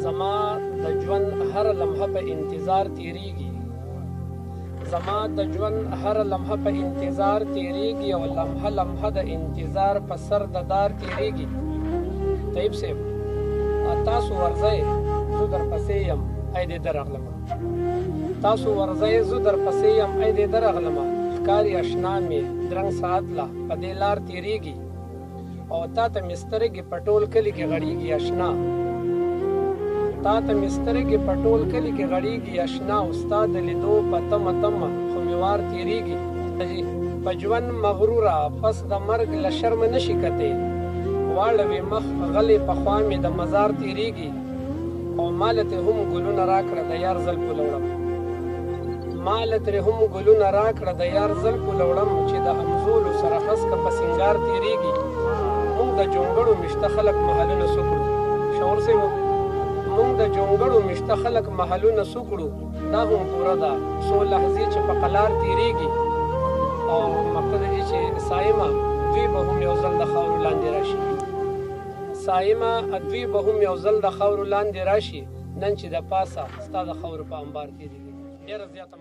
زما د ژوند هر لمحه په انتظار تیریږي زما د ژوند هر لمحه په انتظار تیریږي او لمحه لمحه د انتظار په سر د دار تیریږي طيب صاحب تاسو ورځئ زه درپسې یم ای دې درغلمه تاسو ورځئ زه درپسې یم ای دې درغلمه ښکاري اشنا مې درنګ ساعت لا په دې لار تیریږي او تا ته مې سترګې په ټول کلي کې غړېږي اشنا تا ته مې سترګې په ټول کلي کې غړېږي اشنا او ستا د لیدو په تمه تمه خو مې وار تیریږي په ژوند مغروره پس د مرګ له شرمه نشي کتې واړوې مخ غلې پخوا مې د مزار تیریږي او ماله ترې هم ګلونه راکړه د یار زلفو لوړم ماله ترې هم ګلونه راکړه د یار زلفو لوړم چې د همزولو سره خسکه په سینګار تیریږي موږ د جونګړو مشته خلک محلونه سکړو شعور صاحب موږ د جونګړو مشته خلک محلونه سکړو دا هم پوره ده څو لحظې چې په قلار تیریږي او مقصد دی چې سایمه دوی به هم یو ځل د خاورو لاندې راشي سایمه دوی به هم یو ځل د خاورو لاندې راشي نن چې د پاسه ستا د خاورو په انبار تیریږي ډېره زیاته